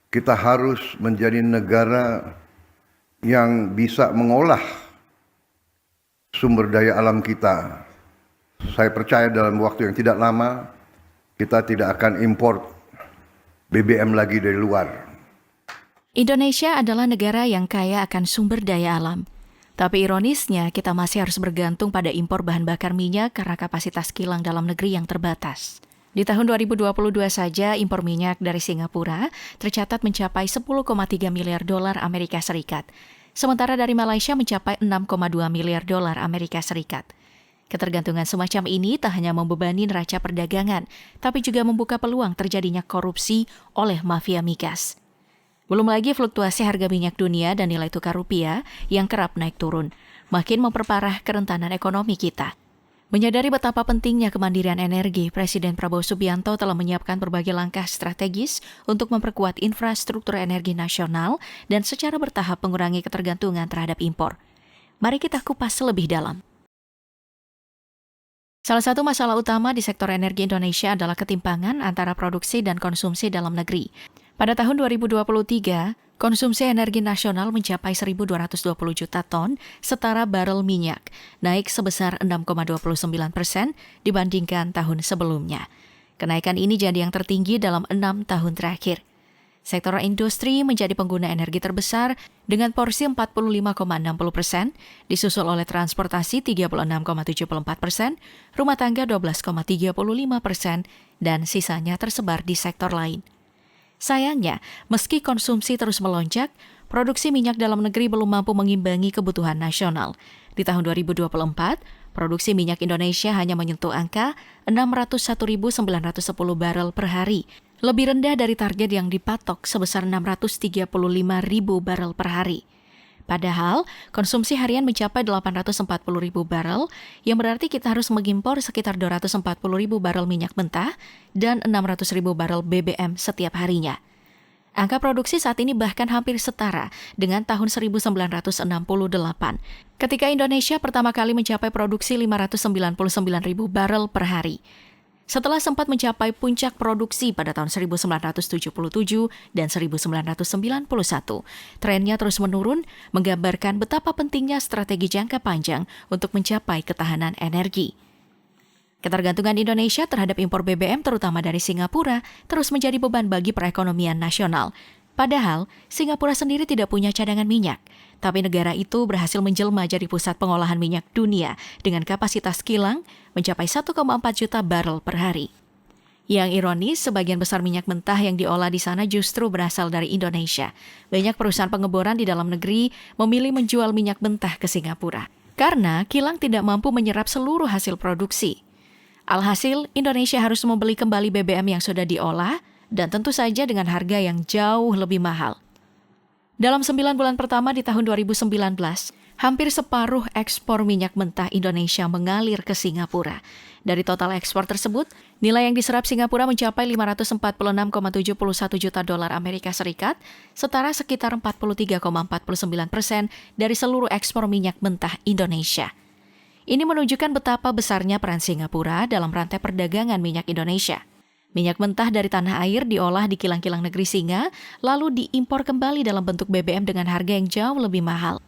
kita harus menjadi negara yang bisa mengolah sumber daya alam kita. Saya percaya dalam waktu yang tidak lama kita tidak akan impor BBM lagi dari luar. Indonesia adalah negara yang kaya akan sumber daya alam. Tapi ironisnya, kita masih harus bergantung pada impor bahan bakar minyak karena kapasitas kilang dalam negeri yang terbatas. Di tahun 2022 saja, impor minyak dari Singapura tercatat mencapai 10,3 miliar dolar Amerika Serikat. Sementara dari Malaysia mencapai 6,2 miliar dolar Amerika Serikat. Ketergantungan semacam ini tak hanya membebani neraca perdagangan, tapi juga membuka peluang terjadinya korupsi oleh mafia migas. Belum lagi fluktuasi harga minyak dunia dan nilai tukar rupiah yang kerap naik turun, makin memperparah kerentanan ekonomi kita. Menyadari betapa pentingnya kemandirian energi, Presiden Prabowo Subianto telah menyiapkan berbagai langkah strategis untuk memperkuat infrastruktur energi nasional dan secara bertahap mengurangi ketergantungan terhadap impor. Mari kita kupas lebih dalam. Salah satu masalah utama di sektor energi Indonesia adalah ketimpangan antara produksi dan konsumsi dalam negeri. Pada tahun 2023, konsumsi energi nasional mencapai 1.220 juta ton setara barel minyak, naik sebesar 6,29% dibandingkan tahun sebelumnya. Kenaikan ini jadi yang tertinggi dalam 6 tahun terakhir. Sektor industri menjadi pengguna energi terbesar dengan porsi 45,60%, disusul oleh transportasi 36,74%, rumah tangga 12,35%, dan sisanya tersebar di sektor lain. Sayangnya, meski konsumsi terus melonjak, produksi minyak dalam negeri belum mampu mengimbangi kebutuhan nasional. Di tahun 2024, produksi minyak Indonesia hanya menyentuh angka 601.910 barel per hari, lebih rendah dari target yang dipatok sebesar 635.000 barel per hari. Padahal, konsumsi harian mencapai 840.000 barel, yang berarti kita harus mengimpor sekitar 240.000 barel minyak mentah dan 600.000 barel BBM setiap harinya. Angka produksi saat ini bahkan hampir setara dengan tahun 1968, ketika Indonesia pertama kali mencapai produksi 599.000 barel per hari. Setelah sempat mencapai puncak produksi pada tahun 1977 dan 1991, trennya terus menurun, menggambarkan betapa pentingnya strategi jangka panjang untuk mencapai ketahanan energi. Ketergantungan Indonesia terhadap impor BBM terutama dari Singapura terus menjadi beban bagi perekonomian nasional. Padahal, Singapura sendiri tidak punya cadangan minyak, tapi negara itu berhasil menjelma jadi pusat pengolahan minyak dunia dengan kapasitas kilang mencapai 1,4 juta barel per hari. Yang ironis, sebagian besar minyak mentah yang diolah di sana justru berasal dari Indonesia. Banyak perusahaan pengeboran di dalam negeri memilih menjual minyak mentah ke Singapura, karena kilang tidak mampu menyerap seluruh hasil produksi. Alhasil, Indonesia harus membeli kembali BBM yang sudah diolah, dan tentu saja dengan harga yang jauh lebih mahal. Dalam 9 bulan pertama di tahun 2019, hampir separuh ekspor minyak mentah Indonesia mengalir ke Singapura. Dari total ekspor tersebut, nilai yang diserap Singapura mencapai 546,71 juta dolar Amerika Serikat, setara sekitar 43,49% dari seluruh ekspor minyak mentah Indonesia. Ini menunjukkan betapa besarnya peran Singapura dalam rantai perdagangan minyak Indonesia. Minyak mentah dari tanah air diolah di kilang-kilang negeri Singa, lalu diimpor kembali dalam bentuk BBM dengan harga yang jauh lebih mahal.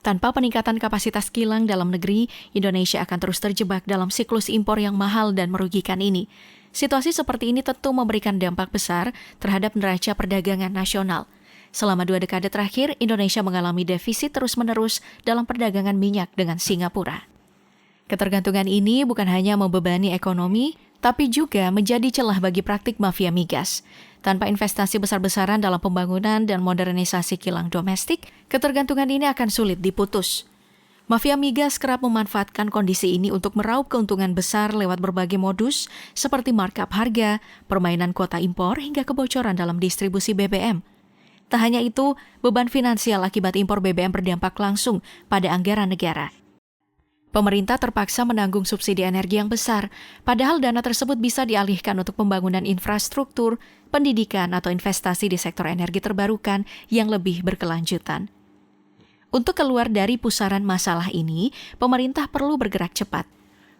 Tanpa peningkatan kapasitas kilang dalam negeri, Indonesia akan terus terjebak dalam siklus impor yang mahal dan merugikan ini. Situasi seperti ini tentu memberikan dampak besar terhadap neraca perdagangan nasional. Selama 2 dekade terakhir, Indonesia mengalami defisit terus-menerus dalam perdagangan minyak dengan Singapura. Ketergantungan ini bukan hanya membebani ekonomi, tapi juga menjadi celah bagi praktik mafia migas. Tanpa investasi besar-besaran dalam pembangunan dan modernisasi kilang domestik, ketergantungan ini akan sulit diputus. Mafia migas kerap memanfaatkan kondisi ini untuk meraup keuntungan besar lewat berbagai modus, seperti markup harga, permainan kuota impor, hingga kebocoran dalam distribusi BBM. Tak hanya itu, beban finansial akibat impor BBM berdampak langsung pada anggaran negara. Pemerintah terpaksa menanggung subsidi energi yang besar, padahal dana tersebut bisa dialihkan untuk pembangunan infrastruktur, pendidikan, atau investasi di sektor energi terbarukan yang lebih berkelanjutan. Untuk keluar dari pusaran masalah ini, pemerintah perlu bergerak cepat.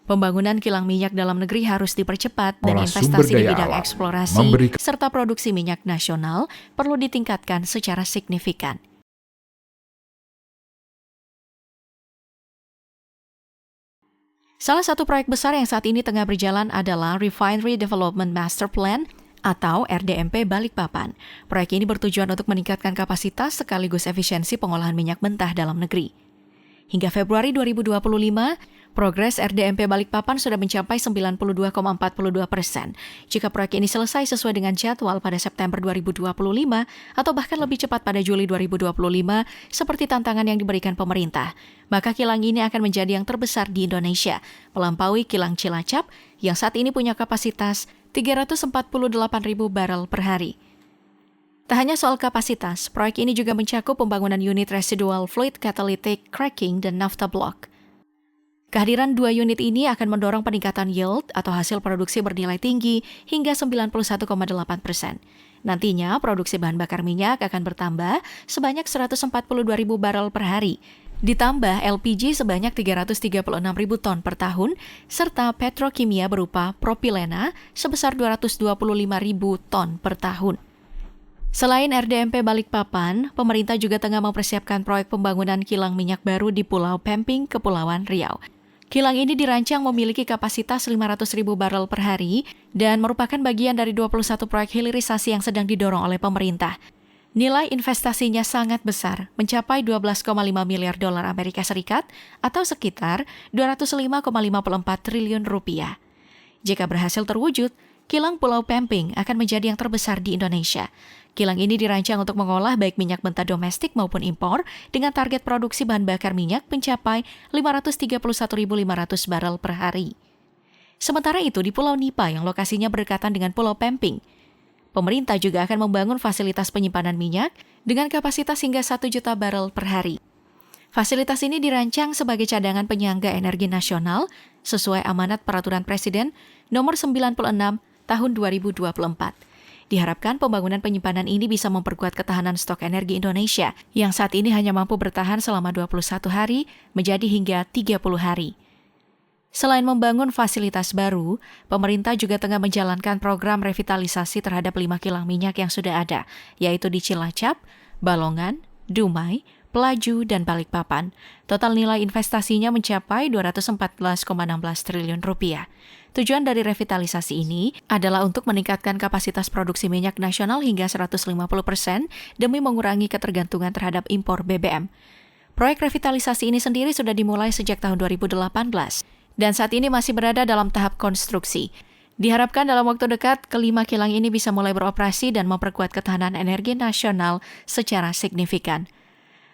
Pembangunan kilang minyak dalam negeri harus dipercepat dan Olah sumber investasi di daya bidang alam eksplorasi memberikan serta produksi minyak nasional perlu ditingkatkan secara signifikan. Salah satu proyek besar yang saat ini tengah berjalan adalah Refinery Development Master Plan atau RDMP Balikpapan. Proyek ini bertujuan untuk meningkatkan kapasitas sekaligus efisiensi pengolahan minyak mentah dalam negeri. Hingga Februari 2025, progres RDMP Balikpapan sudah mencapai 92,42%. Jika proyek ini selesai sesuai dengan jadwal pada September 2025 atau bahkan lebih cepat pada Juli 2025 seperti tantangan yang diberikan pemerintah, maka kilang ini akan menjadi yang terbesar di Indonesia, melampaui kilang Cilacap yang saat ini punya kapasitas 348.000 barel per hari. Tak hanya soal kapasitas, proyek ini juga mencakup pembangunan unit residual fluid catalytic cracking dan naphtha block. Kehadiran dua unit ini akan mendorong peningkatan yield atau hasil produksi bernilai tinggi hingga 91,8%. Nantinya, produksi bahan bakar minyak akan bertambah sebanyak 142.000 barel per hari, ditambah LPG sebanyak 336.000 ton per tahun, serta petrokimia berupa propilena sebesar 225.000 ton per tahun. Selain RDMP Balikpapan, pemerintah juga tengah mempersiapkan proyek pembangunan kilang minyak baru di Pulau Pemping, Kepulauan Riau. Kilang ini dirancang memiliki kapasitas 500.000 barel per hari dan merupakan bagian dari 21 proyek hilirisasi yang sedang didorong oleh pemerintah. Nilai investasinya sangat besar, mencapai 12,5 miliar dolar Amerika Serikat atau sekitar 205,54 triliun rupiah. Jika berhasil terwujud, kilang Pulau Pemping akan menjadi yang terbesar di Indonesia. Kilang ini dirancang untuk mengolah baik minyak mentah domestik maupun impor dengan target produksi bahan bakar minyak mencapai 531.500 barel per hari. Sementara itu di Pulau Nipa yang lokasinya berdekatan dengan Pulau Pemping, pemerintah juga akan membangun fasilitas penyimpanan minyak dengan kapasitas hingga 1 juta barel per hari. Fasilitas ini dirancang sebagai cadangan penyangga energi nasional sesuai amanat Peraturan Presiden Nomor 96 Tahun 2024. Diharapkan pembangunan penyimpanan ini bisa memperkuat ketahanan stok energi Indonesia yang saat ini hanya mampu bertahan selama 21 hari menjadi hingga 30 hari. Selain membangun fasilitas baru, pemerintah juga tengah menjalankan program revitalisasi terhadap 5 kilang minyak yang sudah ada, yaitu di Cilacap, Balongan, Dumai, Pelaju, dan Balikpapan. Total nilai investasinya mencapai 214,16 triliun rupiah. Tujuan dari revitalisasi ini adalah untuk meningkatkan kapasitas produksi minyak nasional hingga 150% demi mengurangi ketergantungan terhadap impor BBM. Proyek revitalisasi ini sendiri sudah dimulai sejak tahun 2018 dan saat ini masih berada dalam tahap konstruksi. Diharapkan dalam waktu dekat, kelima kilang ini bisa mulai beroperasi dan memperkuat ketahanan energi nasional secara signifikan.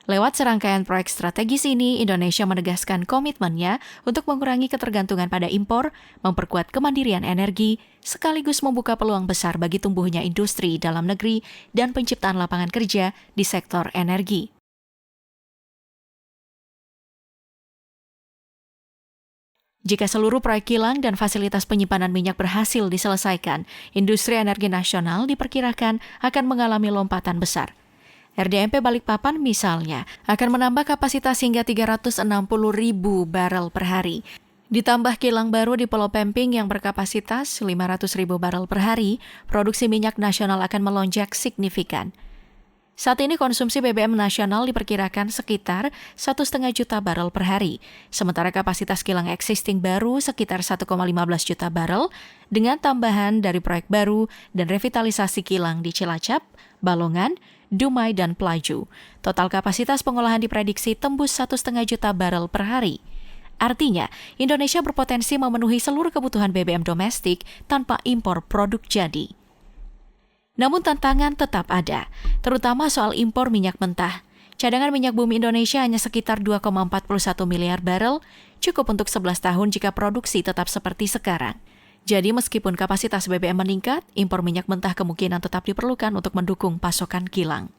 Lewat serangkaian proyek strategis ini, Indonesia menegaskan komitmennya untuk mengurangi ketergantungan pada impor, memperkuat kemandirian energi, sekaligus membuka peluang besar bagi tumbuhnya industri dalam negeri dan penciptaan lapangan kerja di sektor energi. Jika seluruh proyek kilang dan fasilitas penyimpanan minyak berhasil diselesaikan, industri energi nasional diperkirakan akan mengalami lompatan besar. RDMP Balikpapan misalnya akan menambah kapasitas hingga 360.000 barel per hari. Ditambah kilang baru di Pulau Pemping yang berkapasitas 500.000 barel per hari, produksi minyak nasional akan melonjak signifikan. Saat ini konsumsi BBM nasional diperkirakan sekitar 1,5 juta barel per hari, sementara kapasitas kilang existing baru sekitar 1,15 juta barel dengan tambahan dari proyek baru dan revitalisasi kilang di Cilacap, Balongan, Dumai, dan Pelaju. Total kapasitas pengolahan diprediksi tembus 1,5 juta barel per hari. Artinya, Indonesia berpotensi memenuhi seluruh kebutuhan BBM domestik tanpa impor produk jadi. Namun tantangan tetap ada, terutama soal impor minyak mentah. Cadangan minyak bumi Indonesia hanya sekitar 2,41 miliar barel, cukup untuk 11 tahun jika produksi tetap seperti sekarang. Jadi meskipun kapasitas BBM meningkat, impor minyak mentah kemungkinan tetap diperlukan untuk mendukung pasokan kilang.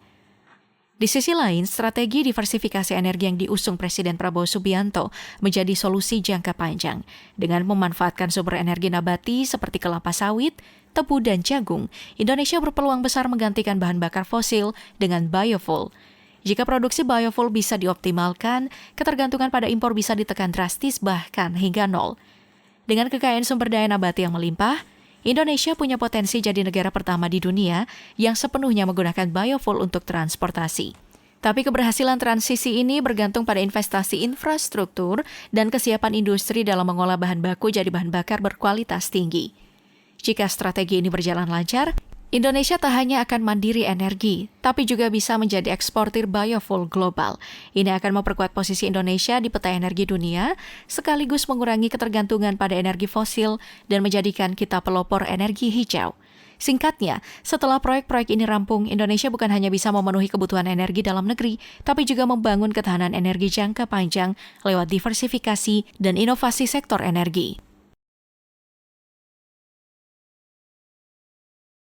Di sisi lain, strategi diversifikasi energi yang diusung Presiden Prabowo Subianto menjadi solusi jangka panjang. Dengan memanfaatkan sumber energi nabati seperti kelapa sawit, tebu, dan jagung, Indonesia berpeluang besar menggantikan bahan bakar fosil dengan biofuel. Jika produksi biofuel bisa dioptimalkan, ketergantungan pada impor bisa ditekan drastis bahkan hingga nol. Dengan kekayaan sumber daya nabati yang melimpah, Indonesia punya potensi jadi negara pertama di dunia yang sepenuhnya menggunakan biofuel untuk transportasi. Tapi keberhasilan transisi ini bergantung pada investasi infrastruktur dan kesiapan industri dalam mengolah bahan baku jadi bahan bakar berkualitas tinggi. Jika strategi ini berjalan lancar, Indonesia tak hanya akan mandiri energi, tapi juga bisa menjadi eksportir biofuel global. Ini akan memperkuat posisi Indonesia di peta energi dunia, sekaligus mengurangi ketergantungan pada energi fosil dan menjadikan kita pelopor energi hijau. Singkatnya, setelah proyek-proyek ini rampung, Indonesia bukan hanya bisa memenuhi kebutuhan energi dalam negeri, tapi juga membangun ketahanan energi jangka panjang lewat diversifikasi dan inovasi sektor energi.